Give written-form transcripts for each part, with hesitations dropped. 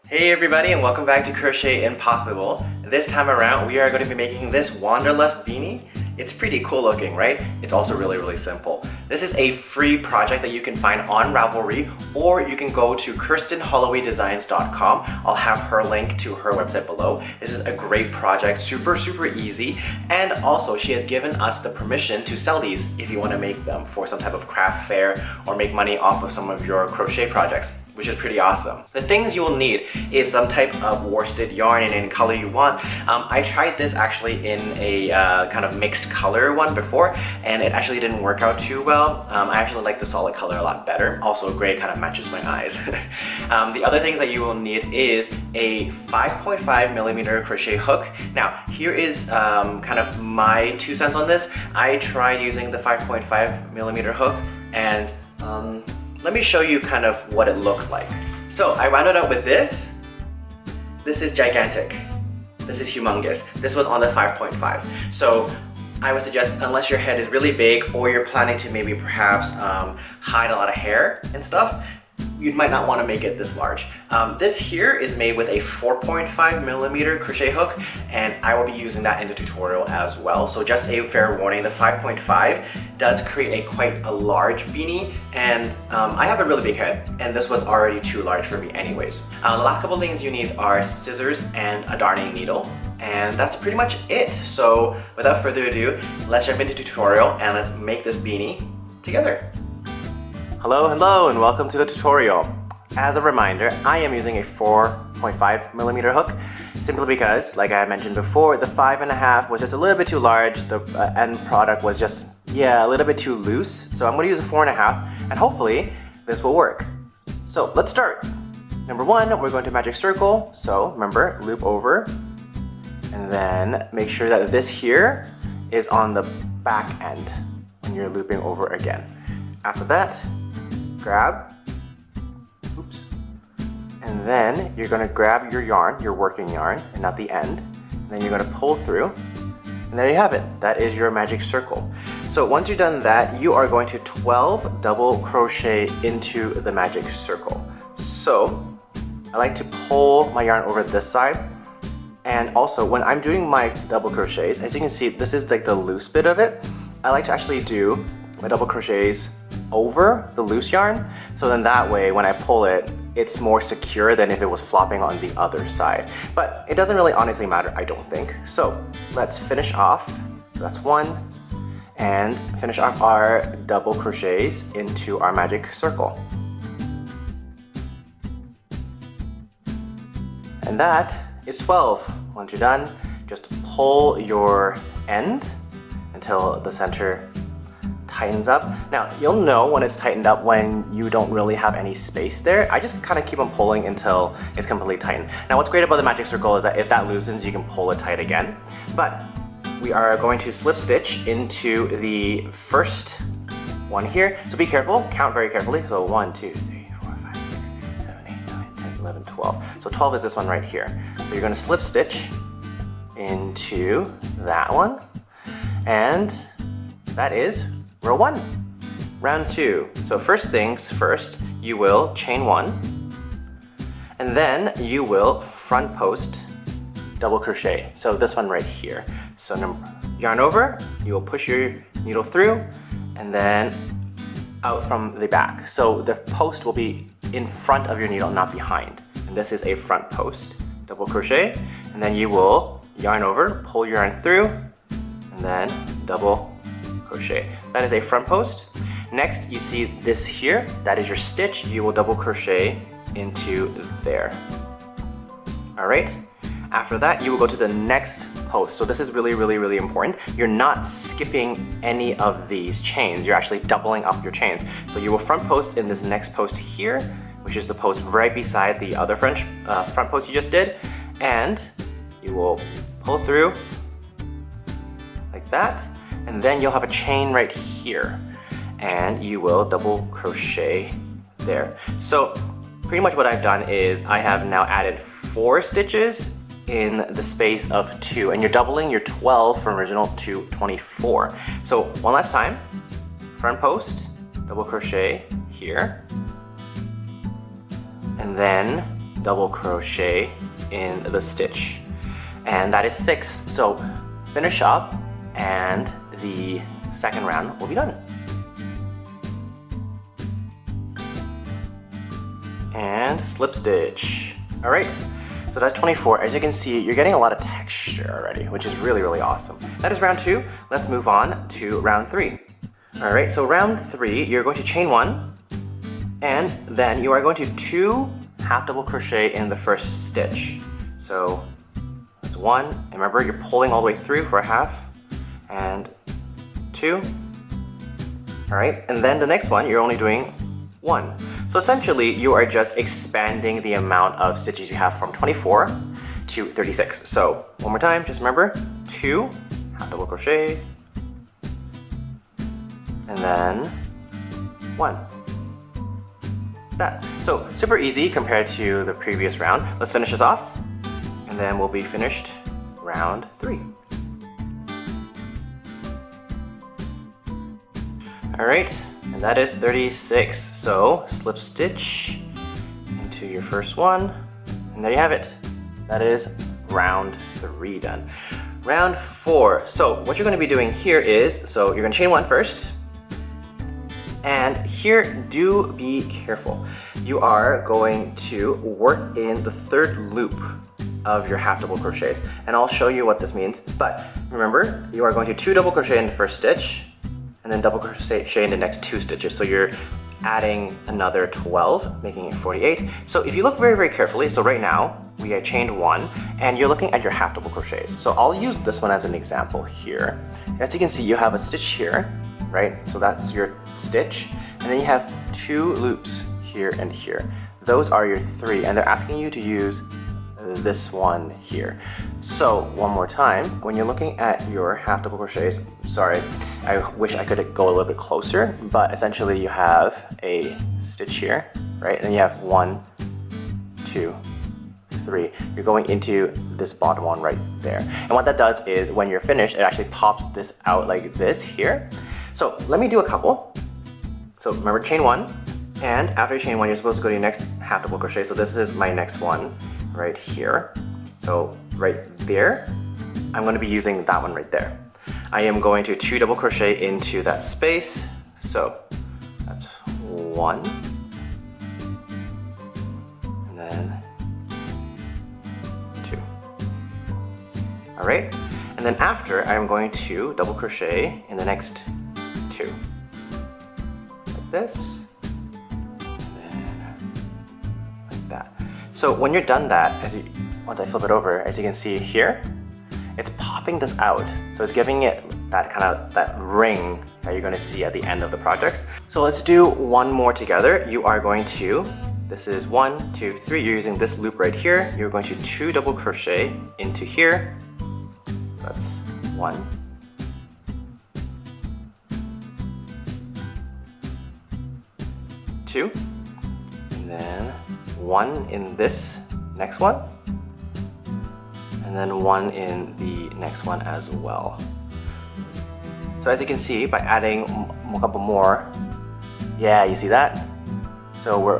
Hey everybody, and welcome back to Crochet Impossible. This time around we are going to be making this Wanderlust beanie. It's pretty cool looking, right? It's also really simple. This is a free project that you can find on Ravelry, or you can go to KirstenHollowayDesigns.com. I'll have her link to her website below. This is a great project, super easy, and also she has given us the permission to sell these if you want to make them for some type of craft fair or make money off of some of your crochet projects, which is pretty awesome. The things you will need is some type of worsted yarn in any color you want. I tried this actually in a kind of mixed color one before, and it actually didn't work out too well. I actually like the solid color a lot better. Also gray kind of matches my eyes. The other things that you will need is a 5.5mm crochet hook. Now here is kind of my 2 cents on this. I tried using the 5.5mm hook, and let me show you kind of what it looked like. So I wound it up with this. This is gigantic. This is humongous. This was on the 5.5. So I would suggest, unless your head is really big or you're planning to maybe perhaps hide a lot of hair and stuff, you might not want to make it this large. This here is made with a 4.5mm crochet hook, and I will be using that in the tutorial as well. So just a fair warning, the 5.5 does create quite a large beanie, and I have a really big head, and this was already too large for me anyways. The last couple things you need are scissors and a darning needle, and that's pretty much it. So without further ado, let's jump into the tutorial and let's make this beanie together. Hello, and welcome to the tutorial. As a reminder, I am using a 4.5mm hook simply because, like I mentioned before, the 5.5 was just a little bit too large. The end product was just, a little bit too loose. So I'm going to use a 4.5, and hopefully this will work. So let's start. Number one, we're going to magic circle. So remember, loop over, and then make sure that this here is on the back end when you're looping over again. After that, grab, and then you're going to grab your yarn, your working yarn, and not the end, and then you're going to pull through, and there you have it. That is your magic circle. So once you've done that, you are going to 12 double crochet into the magic circle. So I like to pull my yarn over this side, and also when I'm doing my double crochets, as you can see, this is like the loose bit of it. I like to actually do my double crochets over the loose yarn, so then that way when I pull it, it's more secure than if it was flopping on the other side. But it doesn't really honestly matter, I don't think. So let's finish off. That's one, and finish off our double crochets into our magic circle. And that is 12. Once you're done, just pull your end until the center tightens up. Now you'll know when it's tightened up when you don't really have any space there. I just kind of keep on pulling until it's completely tightened. Now what's great about the magic circle is that if that loosens, you can pull it tight again. But we are going to slip stitch into the first one here. So be careful, count very carefully. So 1, 2, 3, 4, 5, 6, 7, 8, 9, 10, 11, 12. So 12 is this one right here. So you're going to slip stitch into that one, and that is row 1. Round 2. So first things first, you will chain 1, and then you will front post double crochet. So this one right here. So yarn over, you will push your needle through, and then out from the back. So the post will be in front of your needle, not behind. And this is a front post. Double crochet, and then you will yarn over, pull your yarn through, and then double crochet. That is a front post. Next, you see this here, that is your stitch. You will double crochet into there. All right. After that, you will go to the next post. So this is really important. You're not skipping any of these chains. You're actually doubling up your chains. So you will front post in this next post here, which is the post right beside the other front post you just did, and you will pull through like that. And then you'll have a chain right here, and you will double crochet there. So pretty much what I've done is I have now added 4 stitches in the space of 2, and you're doubling your 12 from original to 24. So one last time, front post, double crochet here, and then double crochet in the stitch. And that is 6. So finish up and the second round will be done. And slip stitch. All right, so that's 24. As you can see, you're getting a lot of texture already, which is really, really awesome. That is round 2. Let's move on to round 3. All right, so round 3, you're going to chain 1, and then you are going to 2 half double crochet in the first stitch. So that's 1, and remember you're pulling all the way through for a half, and 2. All right, and then the next one, you're only doing 1. So essentially, you are just expanding the amount of stitches you have from 24 to 36. So one more time, just remember, 2 half double crochet, and then 1. That. So super easy compared to the previous round. Let's finish this off, and then we'll be finished round 3. All right, and that is 36. So slip stitch into your first one, and there you have it. That is round 3 done. Round 4. So what you're going to be doing here is, so you're going to chain 1 first, and here do be careful. You are going to work in the 3rd loop of your half double crochets, and I'll show you what this means. But remember, you are going to 2 double crochet in the first stitch, and then double crochet in the next 2 stitches. So you're adding another 12, making it 48. So if you look very, very carefully, so right now we have chained 1, and you're looking at your half double crochets. So I'll use this one as an example here. As you can see, you have a stitch here, right? So that's your stitch, and then you have 2 loops here and here. Those are your 3, and they're asking you to use this one here. So one more time, when you're looking at your half double crochets, sorry, I wish I could go a little bit closer, but essentially you have a stitch here, right? And then you have 1, 2, 3. You're going into this bottom one right there. And what that does is when you're finished, it actually pops this out like this here. So let me do a couple. So remember, chain 1, and after you chain 1, you're supposed to go to your next half double crochet. So this is my next one right here. So right there, I'm going to be using that one right there. I am going to 2 double crochet into that space. So that's 1, and then 2. All right, and then after, I'm going to double crochet in the next 2, like this, and then like that. So when you're done that, once I flip it over, as you can see here, it's popping this out. So it's giving it that kind of that ring that you're going to see at the end of the projects. So let's do one more together. You are going to, this is 1, 2, 3. You're using this loop right here. You're going to 2 double crochet into here. That's 1. 2, and then 1 in this next one, and then 1 in the next one as well. So as you can see, by adding a couple more, yeah, you see that? So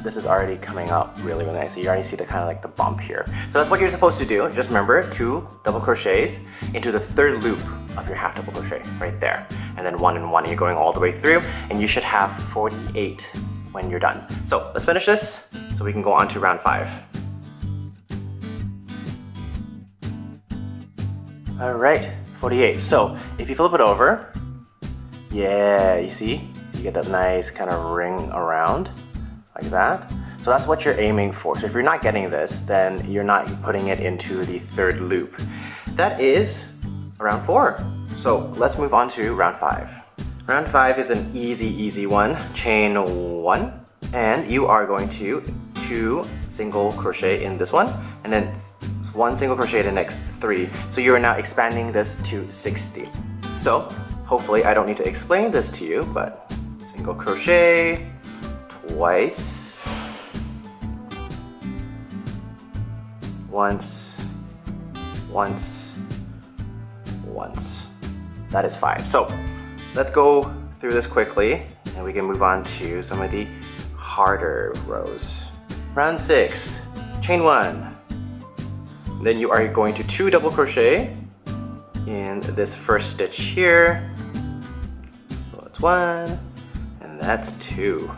this is already coming up really, really nice. So you already see the kind of like the bump here. So that's what you're supposed to do. Just remember, 2 double crochets into the 3rd loop of your half double crochet right there, and then 1 and 1. You're going all the way through, and you should have 48 when you're done. So let's finish this so we can go on to round 5. All right, 48. So if you flip it over, yeah, you see? You get that nice kind of ring around like that. So that's what you're aiming for. So if you're not getting this, then you're not putting it into the 3rd loop. That is round 4. So let's move on to round 5. Round 5 is an easy one. Chain 1, and you are going to 2 single crochet in this one, and then 1 single crochet in the next 3. So you are now expanding this to 60. So hopefully I don't need to explain this to you, but single crochet twice, once, that is 5. So let's go through this quickly, and we can move on to some of the harder rows. Round 6, chain 1. Then you are going to 2 double crochet in this first stitch here. So that's 1 and that's 2.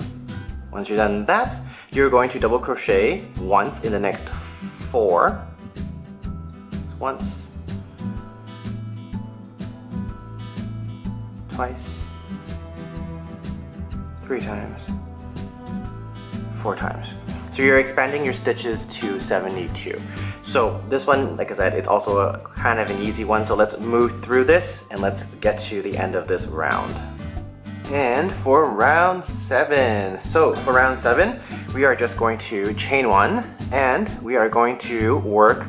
Once you're done that, you're going to double crochet once in the next 4. Once, twice, 3 times, 4 times. So you're expanding your stitches to 72. So this one, like I said, it's also a kind of an easy one. So let's move through this and let's get to the end of this round. And for round 7. So for round 7, we are just going to chain 1 and we are going to work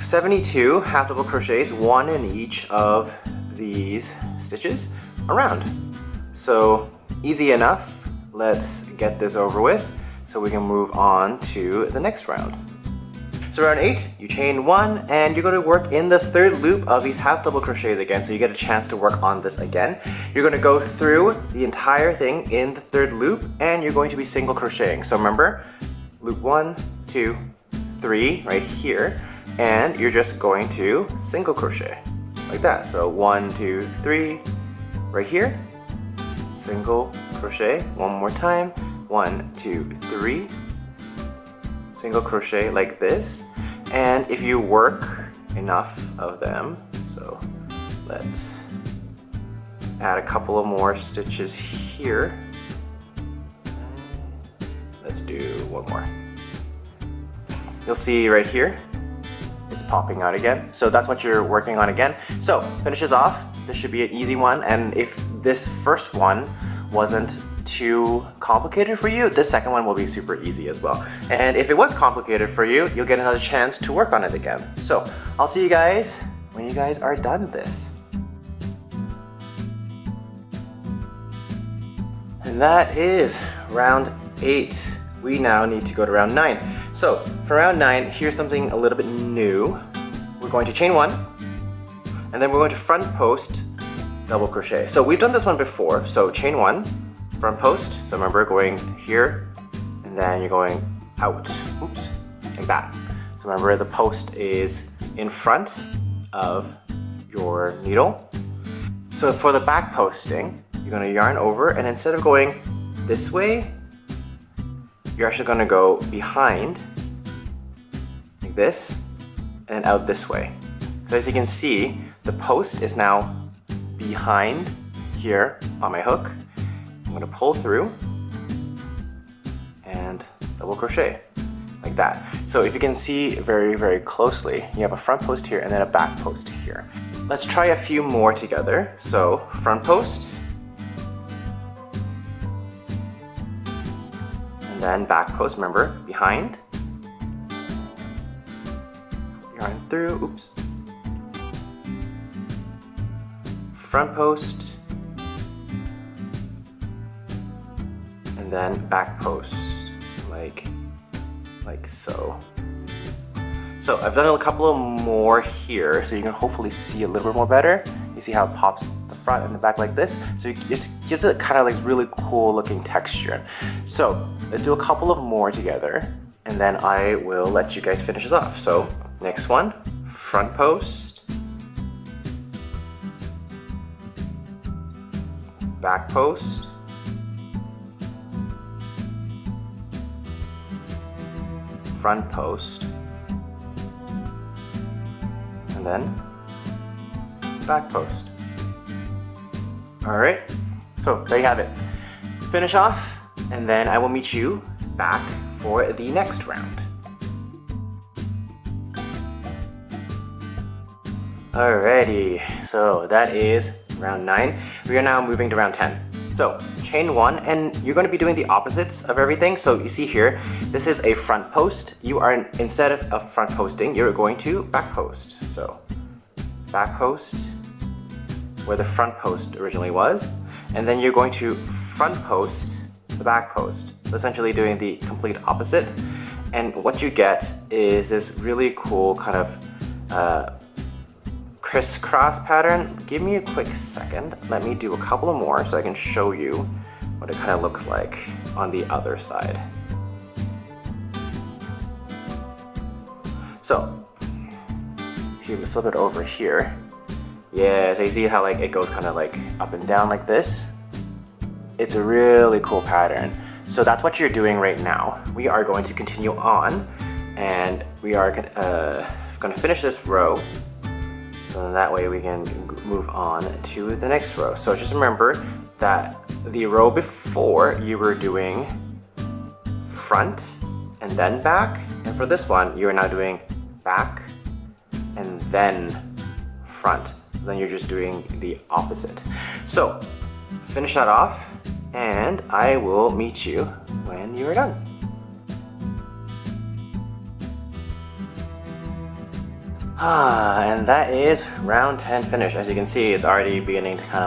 72 half double crochets, 1 in each of these stitches around. So easy enough. Let's get this over with so we can move on to the next round. So round 8, you chain 1 and you're going to work in the 3rd loop of these half double crochets again, so you get a chance to work on this again. You're going to go through the entire thing in the 3rd loop and you're going to be single crocheting. So remember, loop 1, 2, 3 right here, and you're just going to single crochet like that. So 1, 2, 3 right here, single crochet. One more time, 1, 2, 3, single crochet like this. And if you work enough of them, so let's add a couple of more stitches here. Let's do one more. You'll see right here, it's popping out again. So that's what you're working on again. So finishes off. This should be an easy one. And if this first one wasn't too complicated for you, this second one will be super easy as well. And if it was complicated for you, you'll get another chance to work on it again. So I'll see you guys when you guys are done with this. And that is round 8. We now need to go to round 9. So for round 9, here's something a little bit new. We're going to chain 1 and then we're going to front post double crochet. So we've done this one before. So chain 1, front post. So remember, going here and then you're going out. Oops, like that. So remember, the post is in front of your needle. So for the back posting, you're going to yarn over and instead of going this way, you're actually going to go behind like this and out this way. So as you can see, the post is now behind here on my hook. I'm going to pull through and double crochet like that. So if you can see very, very closely, you have a front post here and then a back post here. Let's try a few more together. So front post and then back post, remember, behind, yarn through, oops, front post, and then back post, like so. So I've done a couple of more here, so you can hopefully see a little bit more better. You see how it pops the front and the back like this? So it just gives it kind of like really cool looking texture. So let's do a couple of more together, and then I will let you guys finish this off. So next one, front post, back post, front post, and then back post. Alright, so there you have it. Finish off, and then I will meet you back for the next round. Alrighty, so that is round 9. We are now moving to round 10. So chain 1, and you're going to be doing the opposites of everything. So you see here, this is a front post. You are, instead of front posting, you're going to back post. So back post where the front post originally was, and then you're going to front post the back post. So essentially doing the complete opposite. And what you get is this really cool kind of crisscross pattern. Give me a quick second. Let me do a couple of more so I can show you what it kind of looks like on the other side. So if you flip it over here, yeah, so you see how like it goes kind of like up and down like this? It's a really cool pattern. So that's what you're doing right now. We are going to continue on, and we are going to finish this row. So that way we can move on to the next row. So just remember that the row before you were doing front and then back, and for this one you are now doing back and then front. Then you're just doing the opposite. So finish that off, and I will meet you when you are done. And that is round 10 finished. As you can see, it's already beginning to kind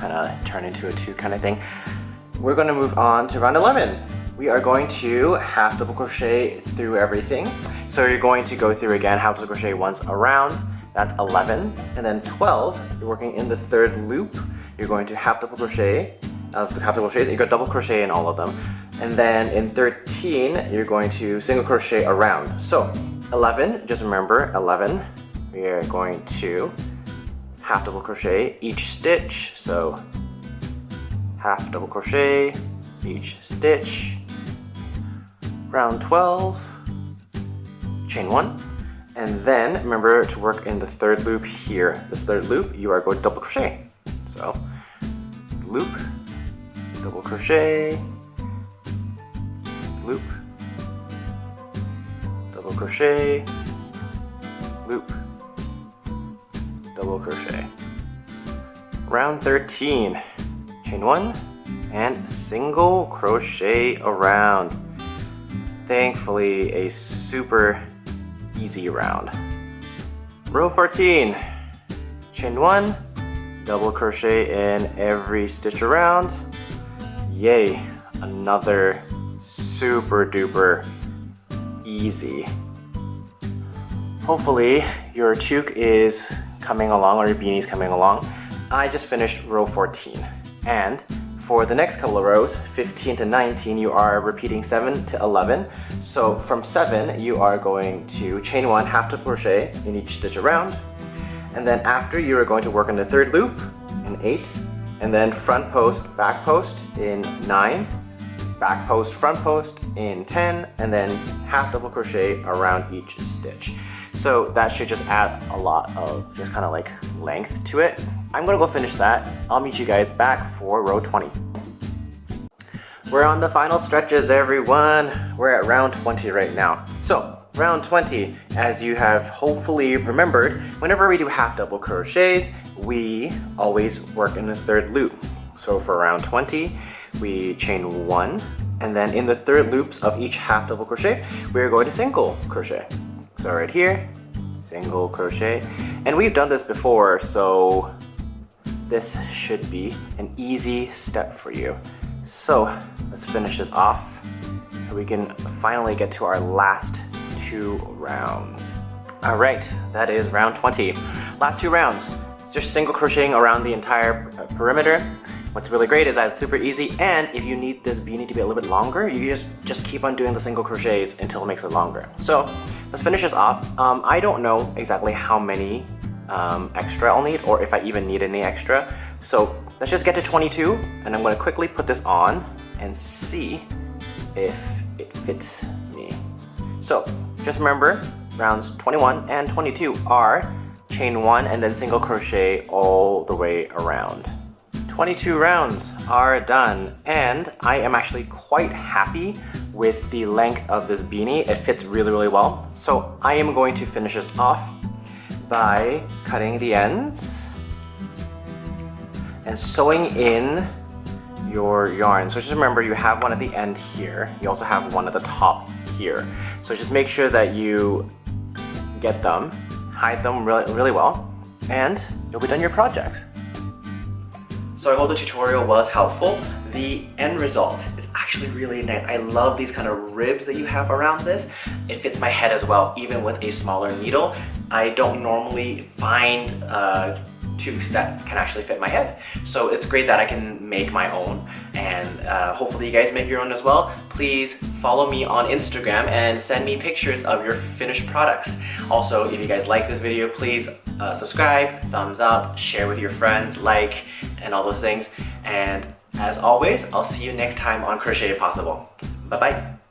of turn into a 2 kind of thing. We're going to move on to round 11. We are going to half double crochet through everything. So you're going to go through again, half double crochet once around. That's 11. And then 12, you're working in the 3rd loop. You're going to half double crochet, half double crochets. You got double crochet in all of them. And then in 13, you're going to single crochet around. So 11, just remember 11, we are going to half double crochet each stitch. So half double crochet each stitch. Round 12, chain 1, and then remember to work in the 3rd loop here. This 3rd loop, you are going to double crochet. So loop, double crochet, loop, double crochet, loop, double crochet. Round 13, chain 1 and single crochet around. Thankfully a super easy round. Row 14, chain 1, double crochet in every stitch around. Yay, another super duper easy. Hopefully your toque is coming along, or your beanie is coming along. I just finished row 14, and for the next couple of rows, 15 to 19, you are repeating 7 to 11. So from 7, you are going to chain 1, half double crochet in each stitch around, and then after you are going to work in the 3rd loop in 8, and then front post, back post in 9, back post, front post in 10, and then half double crochet around each stitch. So that should just add a lot of just kind of like length to it. I'm gonna go finish that. I'll meet you guys back for row 20. We're on the final stretches, everyone. We're at round 20 right now. So round 20, as you have hopefully remembered, whenever we do half double crochets, we always work in the 3rd loop. So for round 20, we chain 1, and then in the 3rd loops of each half double crochet, we're going to single crochet. So right here, single crochet, and we've done this before, so this should be an easy step for you. So let's finish this off so we can finally get to our last 2 rounds. All right, that is round 20. Last 2 rounds, it's just single crocheting around the entire perimeter. What's really great is that it's super easy, and if you need this beanie to be a little bit longer, you just keep on doing the single crochets until it makes it longer. So let's finish this off. I don't know exactly how many extra I'll need, or if I even need any extra. So let's just get to 22, and I'm going to quickly put this on and see if it fits me. So just remember, rounds 21 and 22 are chain 1 and then single crochet all the way around. 22 rounds are done, and I am actually quite happy with the length of this beanie. It fits really, really well. So I am going to finish this off by cutting the ends and sewing in your yarn. So just remember, you have one at the end here. You also have one at the top here. So just make sure that you get them, hide them really, really well, and you'll be done your project. So I hope the tutorial was helpful. The end result is actually really nice. I love these kind of ribs that you have around this. It fits my head as well, even with a smaller needle. I don't normally find toques that can actually fit my head. So it's great that I can make my own, and hopefully you guys make your own as well. Please follow me on Instagram and send me pictures of your finished products. Also, if you guys like this video, please subscribe, thumbs up, share with your friends, like, and all those things. And as always, I'll see you next time on Crochet Impossible. Bye-bye.